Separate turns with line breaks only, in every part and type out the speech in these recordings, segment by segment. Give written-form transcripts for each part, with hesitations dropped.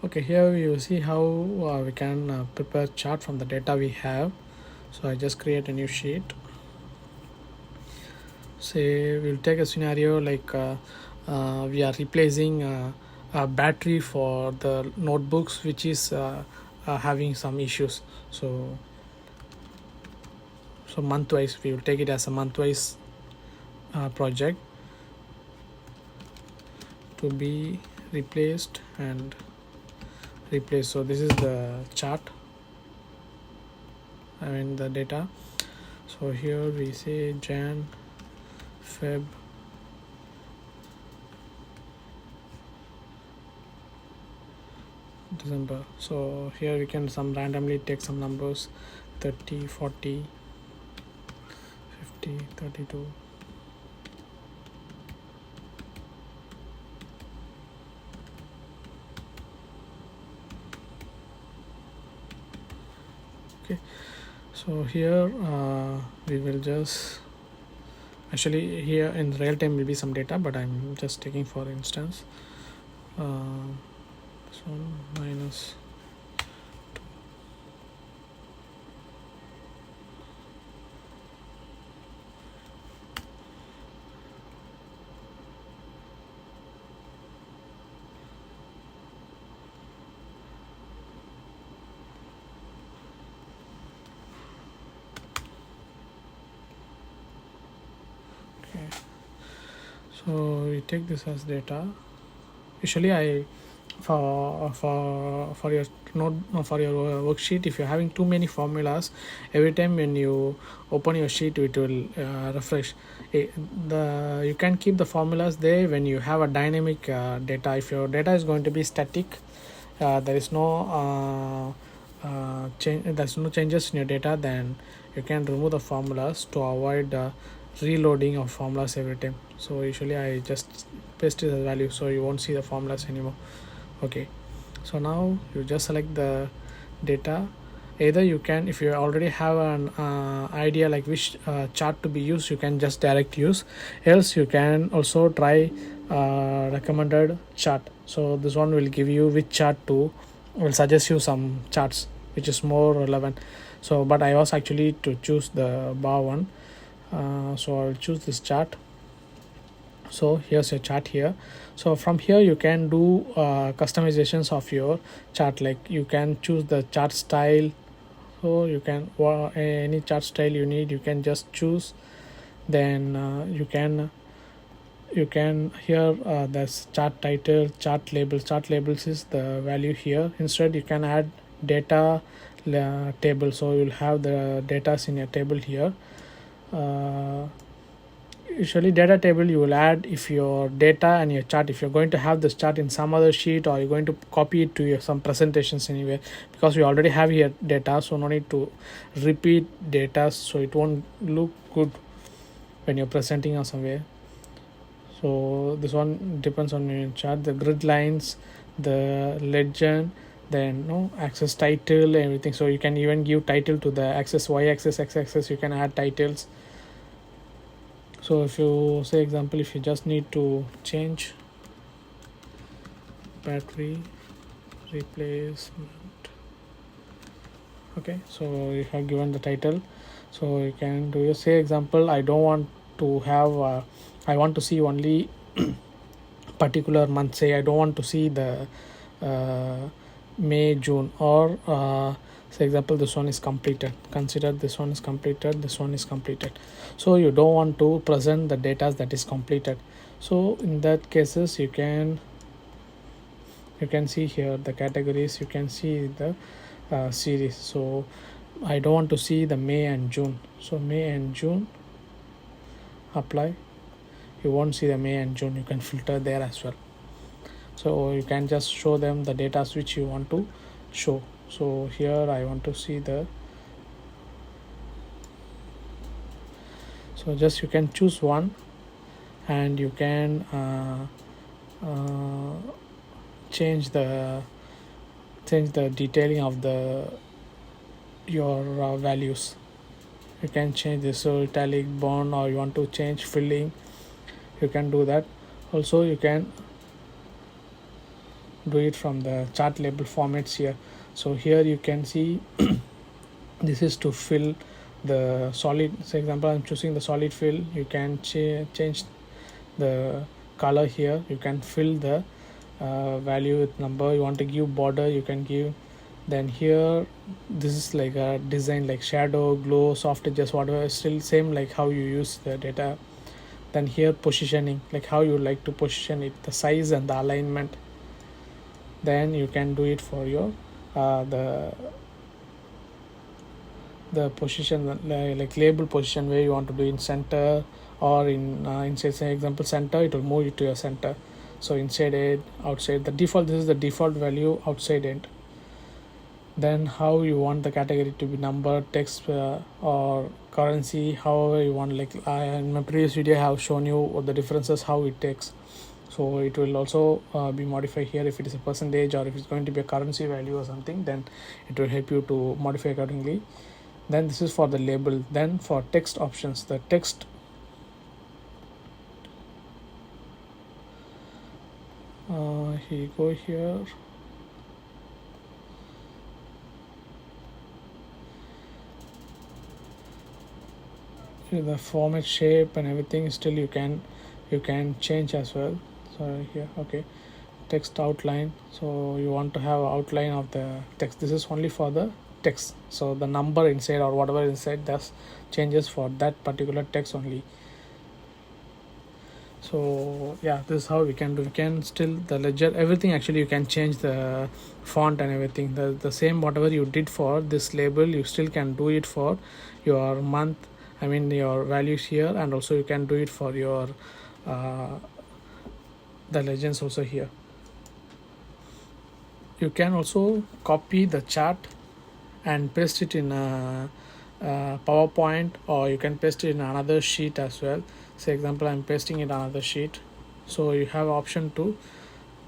Okay, here you see how we can prepare chart from the data we have. So I just create a new sheet. Say we'll take a scenario like we are replacing a battery for the notebooks which is having some issues. So month wise we will take it as a month wise project to be replaced and replaced. So this is the chart, I mean the data. So here we say Jan, Feb, December. So here we can some randomly take some numbers 30, 40, 50, 32. Okay, so here we will just actually here in real time will be some data, but I'm just taking for instance so minus 2. Okay, so we take this as data. Usually I for your note for your worksheet, if you're having too many formulas, every time when you open your sheet it will refresh you can keep the formulas there when you have a dynamic data. If your data is going to be static, there is no there's no changes in your data, then you can remove the formulas to avoid reloading of formulas every time. So usually I just paste the value so you won't see the formulas anymore. Okay, so now you just select the data. Either you can, if you already have an idea like which chart to be used, you can just direct use, else you can also try recommended chart. So this one will give you which chart to, will suggest you some charts which is more relevant. So but I was actually to choose the bar one, so I'll choose this chart. So here's your chart here. So from here you can do customizations of your chart, like you can choose the chart style. So you can any chart style you need, you can just choose. Then you can here there's chart title, chart labels. Chart labels is the value here. Instead you can add data table, so you'll have the data in your table here. Usually data table you will add if your data and your chart, if you're going to have this chart in some other sheet, or you're going to copy it to your some presentations anywhere, because we already have here data, so no need to repeat data, so it won't look good when you're presenting or somewhere. So this one depends on your chart, the grid lines, the legend, then no axis title, everything. So you can even give title to the axis, y axis, x axis, you can add titles. So if you say example, if you just need to change battery replacement, okay, so you have given the title. So you can do your say example, I don't want to have I want to see only particular month. Say I don't want to see the May, June, or say example this one is completed, consider this one is completed, this one is completed. So you don't want to present the data that is completed. So in that cases you can see here the categories, you can see the series. So I don't want to see the May and June, so May and June, apply. You won't see the May and June, you can filter there as well. So you can just show them the data which you want to show. So here I want to see the, so just you can choose one, and you can change the detailing of the your values. You can change this, so italic, bond, or you want to change filling, you can do that. Also you can do it from the chart label formats here. So here you can see this is to fill the solid. For example, I'm choosing the solid fill. You can change the color here. You can fill the value with number. You want to give border, you can give. Then here this is like a design like shadow, glow, soft edges, whatever, still same like how you use the data. Then here positioning, like how you like to position it, the size and the alignment. Then you can do it for your the position, like label position, where you want to do in center or in say example center, it will move it to your center. So inside it, outside, the default, this is the default value outside it. Then how you want the category to be, number, text, or currency, however you want. Like in my previous video I have shown you what the differences, how it takes. So it will also be modified here. If it is a percentage or if it's going to be a currency value or something, then it will help you to modify accordingly. Then this is for the label. Then for text options, the text, you go here, the format, shape and everything, still you can change as well. So here, okay, text outline, so you want to have outline of the text. This is only for the text, so the number inside or whatever inside, that's changes for that particular text only. So yeah, this is how we can do. We can still the ledger, everything, actually you can change the font and everything. The same whatever you did for this label, you still can do it for your month, I mean your values here, and also you can do it for your the legends also here. You can also copy the chart and paste it in a PowerPoint, or you can paste it in another sheet as well. Say example, I'm pasting it another sheet, so you have option to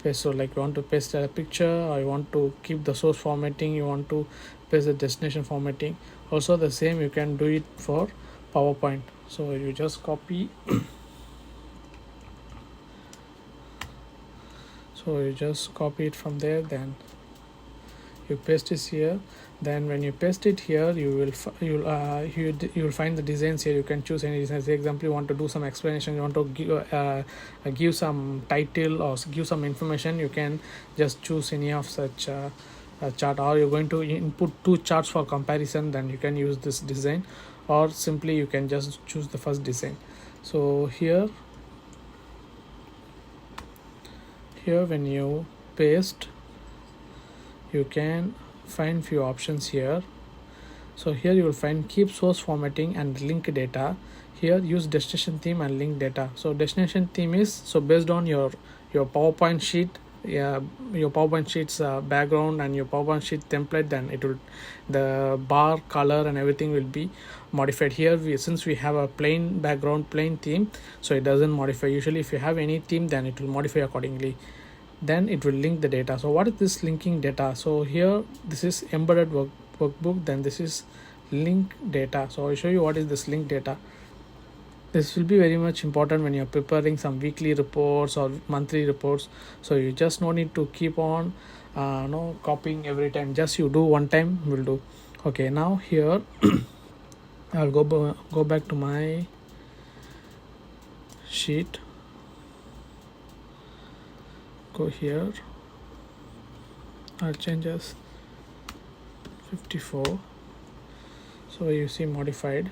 paste. So like you want to paste a picture, or you want to keep the source formatting, you want to paste the destination formatting. Also the same you can do it for PowerPoint. So you just copy so you just copy it from there, then you paste it here. Then when you paste it here, you will find the designs here. You can choose any design. For example, you want to do some explanation, you want to give some title or give some information, you can just choose any of such a chart. Or you're going to input two charts for comparison, then you can use this design, or simply you can just choose the first design. So here when you paste, you can find few options here. So here you will find keep source formatting and link data. Here use destination theme and link data. So destination theme is, so based on your PowerPoint sheet, your PowerPoint sheet's background and your PowerPoint sheet template, then it will, the bar color and everything will be modified. Here since we have a plain background, plain theme, so it doesn't modify. Usually if you have any theme, then it will modify accordingly. Then it will link the data. So what is this linking data? So here this is embedded workbook, then this is link data. So I'll show you what is this link data. This will be very much important when you're preparing some weekly reports or monthly reports. So you just no need to keep on copying every time. Just you do one time will do. Okay, now here I'll go back to my sheet. Go here, I'll change as 54. So you see modified.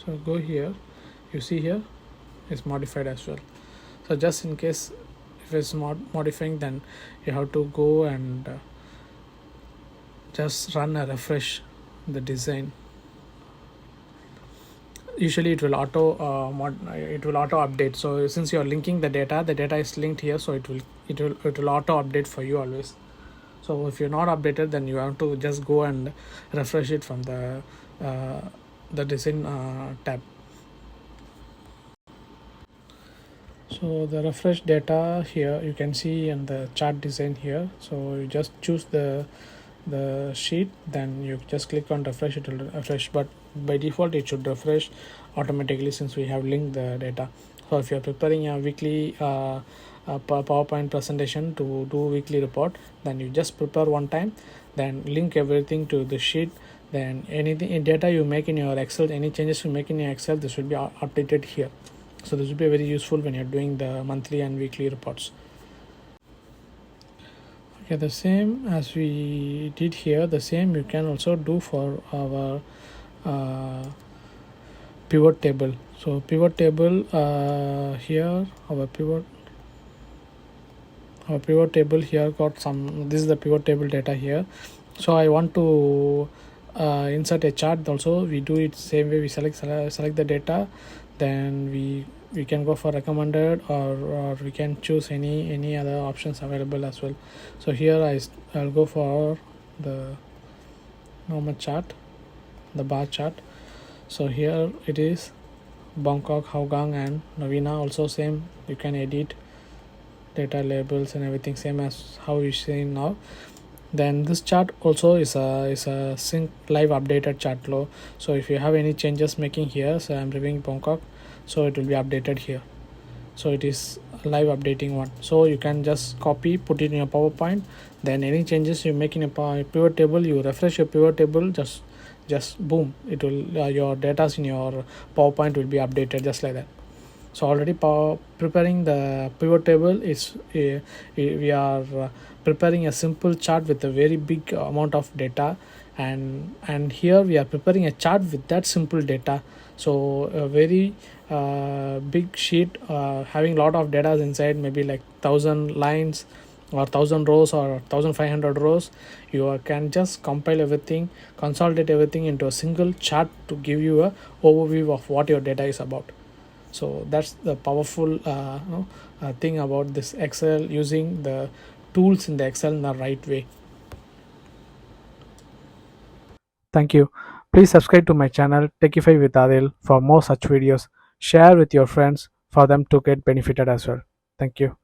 So go here, you see here it's modified as well. So just in case if it's modifying, then you have to go and just run a refresh the design. Usually it will auto update. So since you're linking the data is linked here, so it will auto update for you always. So if you're not updated, then you have to just go and refresh it from the design tab. So the refresh data here you can see in the chart design here. So you just choose the sheet, then you just click on refresh, it will refresh, but by default it should refresh automatically since we have linked the data. So if you're preparing a weekly PowerPoint presentation to do weekly report, then you just prepare one time, then link everything to the sheet. Then anything in data you make in your Excel, any changes you make in your Excel, this will be updated here. So this will be very useful when you're doing the monthly and weekly reports. Okay, the same as we did here, the same you can also do for our pivot table. So pivot table, here our pivot table here got some, this is the pivot table data here. So I want to insert a chart also. We do it same way, we select the data, then we can go for recommended, or we can choose any other options available as well. So here I'll go for the normal chart, the bar chart. So here it is Bangkok, Hougang and Novena, also same, you can edit data labels and everything same as how you see now. Then this chart also is a sync live updated chart flow. So if you have any changes making here, so I'm reviewing Bangkok, so it will be updated here. So it is live updating one, so you can just copy, put it in your PowerPoint. Then any changes you make in a pivot table, you refresh your pivot table, just boom, it will your data in your PowerPoint will be updated just like that. So already preparing the pivot table is we are preparing a simple chart with a very big amount of data, and here we are preparing a chart with that simple data. So a very big sheet having a lot of data inside, maybe like 1000 lines or 1000 rows or 1500 rows. You can just compile everything, consolidate everything into a single chart to give you a overview of what your data is about. So that's the powerful thing about this Excel, using the tools in the Excel in the right way. Thank you. Please subscribe to my channel Techify with Adil for more such videos. Share with your friends for them to get benefited as well. Thank you.